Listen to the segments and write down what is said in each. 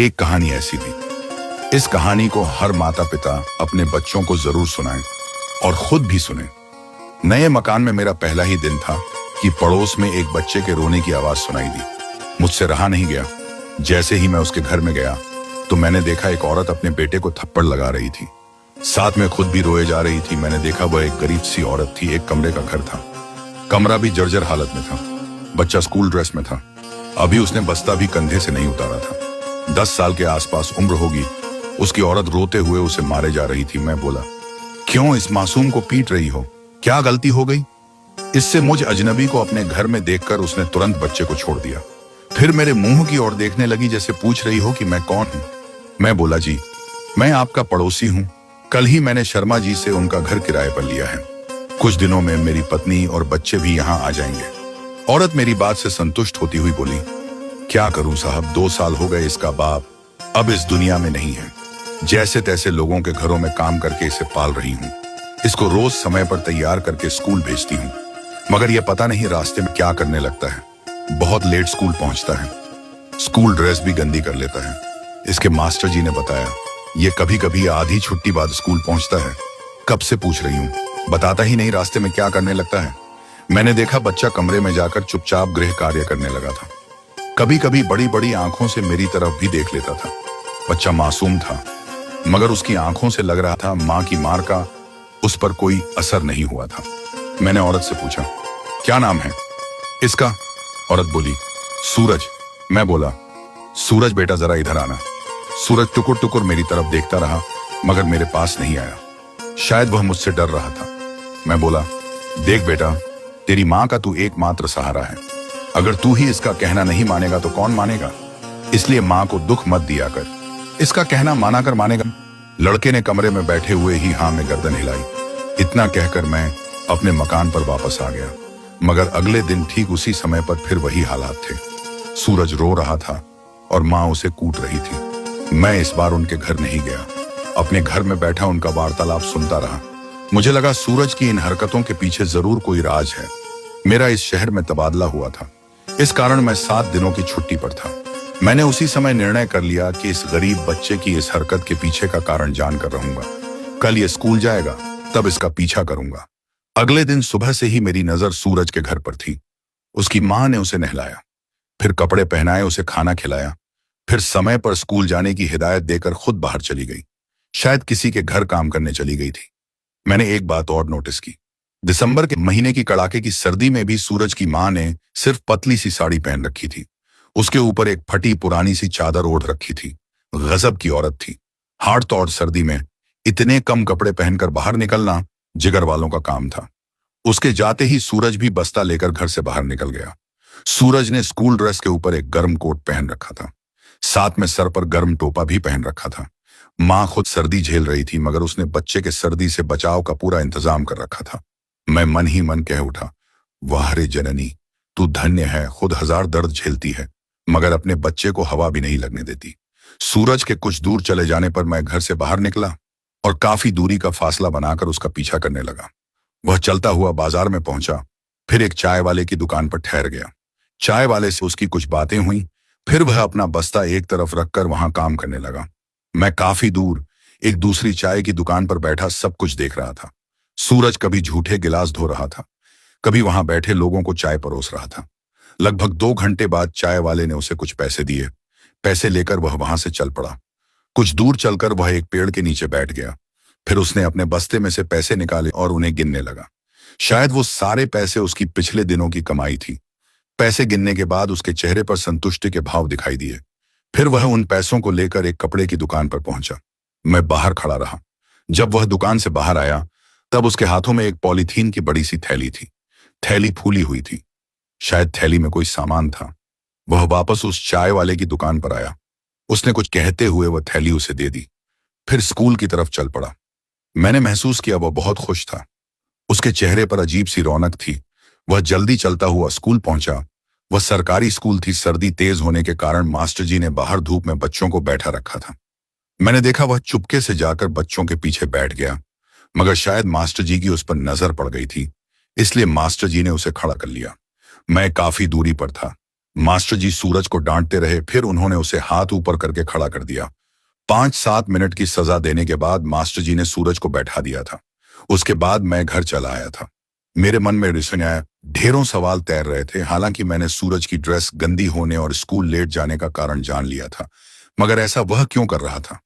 एक कहानी ऐसी थी। इस कहानी को हर माता पिता अपने बच्चों को जरूर सुनाएं और खुद भी सुने। नए मकान में मेरा पहला ही दिन था कि पड़ोस में एक बच्चे के रोने की आवाज सुनाई दी। मुझसे रहा नहीं गया। जैसे ही मैं उसके घर में गया तो मैंने देखा एक औरत अपने बेटे को थप्पड़ लगा रही थी, साथ में खुद भी रोए जा रही थी। मैंने देखा वह एक गरीब सी औरत थी। एक कमरे का घर था, कमरा भी जर्जर हालत में था। बच्चा स्कूल ड्रेस में था, अभी उसने बस्ता भी कंधे से नहीं उतारा था। 10 साल के आसपास उम्र होगी। उसकी औरत रोते हुए उसे मारे जा रही थी। मैं बोला, क्यों इस मासूम को पीट रही हो? क्या गलती हो गई? इससे मुझ अजनबी को अपने घर में देखकर उसने तुरंत बच्चे को छोड़ दिया। फिर मेरे मुंह की ओर देखने लगी जैसे पूछ रही हो कि मैं कौन हूं। मैं बोला, जी मैं आपका पड़ोसी हूं। कल ही मैंने शर्मा जी से उनका घर किराए पर लिया है। कुछ दिनों में मेरी पत्नी और बच्चे भी यहाँ आ जाएंगे। औरत मेरी बात से संतुष्ट होती हुई बोली, क्या करूं साहब, 2 साल हो गए इसका बाप अब इस दुनिया में नहीं है। जैसे तैसे लोगों के घरों में काम करके इसे पाल रही हूं। इसको रोज समय पर तैयार करके स्कूल भेजती हूं, मगर यह पता नहीं रास्ते में क्या करने लगता है। बहुत लेट स्कूल पहुंचता है, स्कूल ड्रेस भी गंदी कर लेता है। इसके मास्टर जी ने बताया, ये कभी कभी आधी छुट्टी बाद स्कूल पहुंचता है। कब से पूछ रही हूं, बताता ही नहीं रास्ते में क्या करने लगता है। मैंने देखा बच्चा कमरे में जाकर चुपचाप गृह कार्य करने लगा था। कभी कभी बड़ी बड़ी आंखों से मेरी तरफ भी देख लेता था। बच्चा मासूम था, मगर उसकी आंखों से लग रहा था मां की मार का उस पर कोई असर नहीं हुआ था। मैंने औरत से पूछा, क्या नाम है इसका? औरत बोली, सूरज। मैं बोला, सूरज बेटा जरा इधर आना। सूरज टुकुर टुकुर मेरी तरफ देखता रहा, मगर मेरे पास नहीं आया। शायद वह मुझसे डर रहा था। मैं बोला, देख बेटा, तेरी मां का तू एकमात्र सहारा है। अगर तू ही इसका कहना नहीं मानेगा तो कौन मानेगा? इसलिए मां को दुख मत दिया कर। इसका कहना माना कर मानेगा। लड़के ने कमरे में बैठे हुए ही हाँ में गर्दन हिलाई। इतना कहकर मैं अपने मकान पर वापस आ गया, मगर अगले दिन ठीक उसी समय पर फिर वही हालात थे। सूरज रो रहा था और मां उसे कूट रही थी। मैं इस बार उनके घर नहीं गया, अपने घर में बैठा उनका वार्तालाप सुनता रहा। मुझे लगा सूरज की इन हरकतों के पीछे जरूर कोई राज है। मेरा इस शहर में तबादला हुआ था, इस कारण मैं 7 दिनों की छुट्टी पर था। मैंने उसी समय निर्णय कर लिया कि इस गरीब बच्चे की इस हरकत के पीछे का कारण जानकर रहूंगा। कल ये स्कूल जाएगा, तब इसका पीछा करूंगा। अगले दिन सुबह से ही मेरी नजर सूरज के घर पर थी। उसकी मां ने उसे नहलाया, फिर कपड़े पहनाए, उसे खाना खिलाया, फिर समय पर स्कूल जाने की हिदायत देकर खुद बाहर चली गई। शायद किसी के घर काम करने चली गई थी। मैंने एक बात और नोटिस की, दिसंबर के महीने की कड़ाके की सर्दी में भी सूरज की मां ने सिर्फ पतली सी साड़ी पहन रखी थी। उसके ऊपर एक फटी पुरानी सी चादर ओढ़ रखी थी। गजब की औरत थी। हाड़ तोड़ सर्दी में इतने कम कपड़े पहनकर बाहर निकलना जिगर वालों का काम था। उसके जाते ही सूरज भी बस्ता लेकर घर से बाहर निकल गया। सूरज ने स्कूल ड्रेस के ऊपर एक गर्म कोट पहन रखा था, साथ में सर पर गर्म टोपा भी पहन रखा था। मां खुद सर्दी झेल रही थी, मगर उसने बच्चे के सर्दी से बचाव का पूरा इंतजाम कर रखा था। मैं मन ही मन कह उठा, वाह रे जननी, तू धन्य है, खुद 1000 दर्द झेलती है, मगर अपने बच्चे को हवा भी नहीं लगने देती। सूरज के कुछ दूर चले जाने पर मैं घर से बाहर निकला और काफी दूरी का फासला बनाकर उसका पीछा करने लगा। वह चलता हुआ बाजार में पहुंचा, फिर एक चाय वाले की दुकान पर ठहर गया। चाय वाले से उसकी कुछ बातें हुई, फिर वह अपना बस्ता एक तरफ रखकर वहां काम करने लगा। मैं काफी दूर एक दूसरी चाय की दुकान पर बैठा सब कुछ देख रहा था। सूरज कभी झूठे गिलास धो रहा था, कभी वहां बैठे लोगों को चाय परोस रहा था। लगभग 2 घंटे बाद चाय वाले ने उसे कुछ पैसे दिए। पैसे लेकर वह वहां से चल पड़ा। कुछ दूर चलकर वह एक पेड़ के नीचे बैठ गया। फिर उसने अपने बस्ते में से पैसे निकाले और उन्हें गिनने लगा। शायद वो सारे पैसे उसकी पिछले दिनों की कमाई थी। पैसे गिनने के बाद उसके चेहरे पर संतुष्टि के भाव दिखाई दिए। फिर वह उन पैसों को लेकर एक कपड़े की दुकान पर पहुंचा। मैं बाहर खड़ा रहा। जब वह दुकान से बाहर आया, तब उसके हाथों में एक पॉलीथीन की बड़ी सी थैली थी। थैली फूली हुई थी, शायद थैली में कोई सामान था। वह वापस उस चाय वाले की दुकान पर आया। उसने कुछ कहते हुए वह थैली उसे दे दी, फिर स्कूल की तरफ चल पड़ा। मैंने महसूस किया वह बहुत खुश था। उसके चेहरे पर अजीब सी रौनक थी। वह जल्दी चलता हुआ स्कूल पहुंचा। वह सरकारी स्कूल थी। सर्दी तेज होने के कारण मास्टर जी ने बाहर धूप में बच्चों को बैठा रखा था। मैंने देखा वह चुपके से जाकर बच्चों के पीछे बैठ गया, मगर शायद मास्टर जी की उस पर नजर पड़ गई थी, इसलिए मास्टर जी ने उसे खड़ा कर लिया। मैं काफी दूरी पर था। मास्टर जी सूरज को डांटते रहे, फिर उन्होंने उसे हाथ ऊपर करके खड़ा कर दिया। 5-7 मिनट की सजा देने के बाद मास्टर जी ने सूरज को बैठा दिया था। उसके बाद मैं घर चला आया था। मेरे मन में रिसनाया ढेरों सवाल तैर रहे थे। हालांकि मैंने सूरज की ड्रेस गंदी होने और स्कूल लेट जाने का कारण जान लिया था, मगर ऐसा वह क्यों कर रहा था,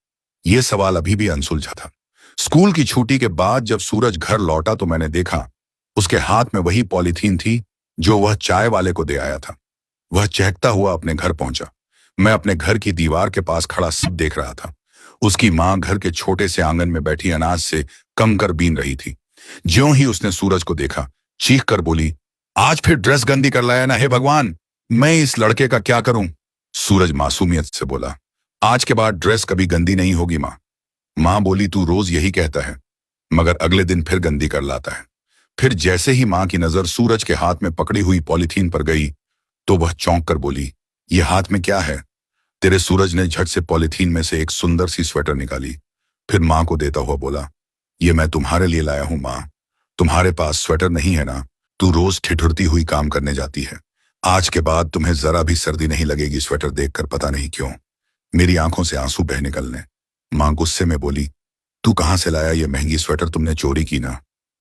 यह सवाल अभी भी अनसुलझा था। स्कूल की छुट्टी के बाद जब सूरज घर लौटा तो मैंने देखा उसके हाथ में वही पॉलीथीन थी जो वह चाय वाले को दे आया था। वह चहकता हुआ अपने घर पहुंचा। मैं अपने घर की दीवार के पास खड़ा सब देख रहा था। उसकी मां घर के छोटे से आंगन में बैठी अनाज से कम कर बीन रही थी। ज्यों ही उसने सूरज को देखा, चीख कर बोली, आज फिर ड्रेस गंदी कर लाया ना, हे भगवान, मैं इस लड़के का क्या करूं। सूरज मासूमियत से बोला, आज के बाद ड्रेस कभी गंदी नहीं होगी मां। मां बोली, तू रोज यही कहता है, मगर अगले दिन फिर गंदी कर लाता है। फिर जैसे ही मां की नजर सूरज के हाथ में पकड़ी हुई पॉलीथीन पर गई तो वह चौंक कर बोली, ये हाथ में क्या है तेरे। सूरज ने झट से पॉलीथीन में से एक सुंदर सी स्वेटर निकाली, फिर मां को देता हुआ बोला, ये मैं तुम्हारे लिए लाया हूं मां। तुम्हारे पास स्वेटर नहीं है ना, तू रोज ठिठुरती हुई काम करने जाती है। आज के बाद तुम्हें जरा भी सर्दी नहीं लगेगी स्वेटर देखकर, पता नहीं क्यों। मेरी आंखों से आंसू बह निकलने। मां गुस्से में बोली, तू कहां से लाया ये महंगी स्वेटर, तुमने चोरी की ना।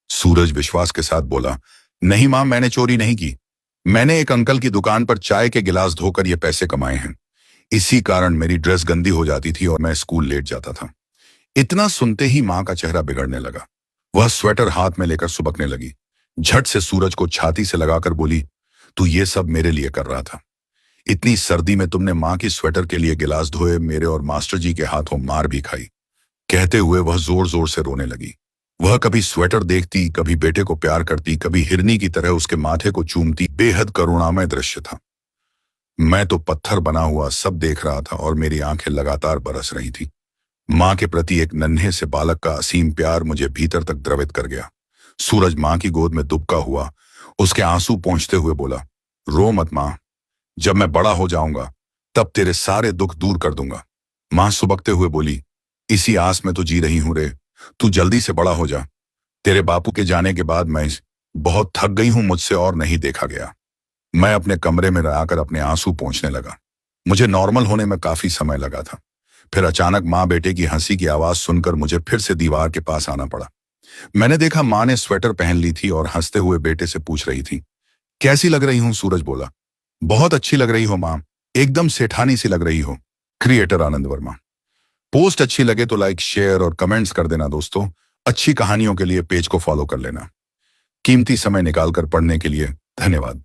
सूरज विश्वास के साथ बोला, नहीं मां, मैंने चोरी नहीं की। मैंने एक अंकल की दुकान पर चाय के गिलास धोकर ये पैसे कमाए हैं। इसी कारण मेरी ड्रेस गंदी हो जाती थी और मैं स्कूल लेट जाता था। इतना सुनते ही मां का चेहरा बिगड़ने लगा। वह स्वेटर हाथ में लेकर सुबकने लगी। झट से सूरज को छाती से लगाकर बोली, तू ये सब मेरे लिए कर रहा था। इतनी सर्दी में तुमने मां की स्वेटर के लिए गिलास धोए, मेरे और मास्टर जी के हाथों मार भी खाई। कहते हुए वह जोर जोर से रोने लगी। वह कभी स्वेटर देखती, कभी बेटे को प्यार करती, कभी हिरनी की तरह उसके माथे को चूमती। बेहद करुणामय दृश्य था। मैं तो पत्थर बना हुआ सब देख रहा था और मेरी आंखें लगातार बरस रही थी। मां के प्रति एक नन्हे से बालक का असीम प्यार मुझे भीतर तक द्रवित कर गया। सूरज मां की गोद में दुबका हुआ उसके आंसू पोंछते हुए बोला, रो मत मां, जब मैं बड़ा हो जाऊंगा तब तेरे सारे दुख दूर कर दूंगा। मां सुबकते हुए बोली, इसी आस में तो जी रही हूं रे, तू जल्दी से बड़ा हो जा। तेरे बापू के जाने के बाद मैं बहुत थक गई हूं, मुझसे और नहीं देखा गया। मैं अपने कमरे में आकर अपने आंसू पोंछने लगा। मुझे नॉर्मल होने में काफी समय लगा था। फिर अचानक माँ बेटे की हंसी की आवाज सुनकर मुझे फिर से दीवार के पास आना पड़ा। मैंने देखा माँ ने स्वेटर पहन ली थी और हंसते हुए बेटे से पूछ रही थी, कैसी लग रही हूं। सूरज बोला, बहुत अच्छी लग रही हो माँ, एकदम सेठानी सी लग रही हो। क्रिएटर आनंद वर्मा। पोस्ट अच्छी लगे तो लाइक, शेयर और कमेंट्स कर देना दोस्तों। अच्छी कहानियों के लिए पेज को फॉलो कर लेना। कीमती समय निकालकर पढ़ने के लिए धन्यवाद।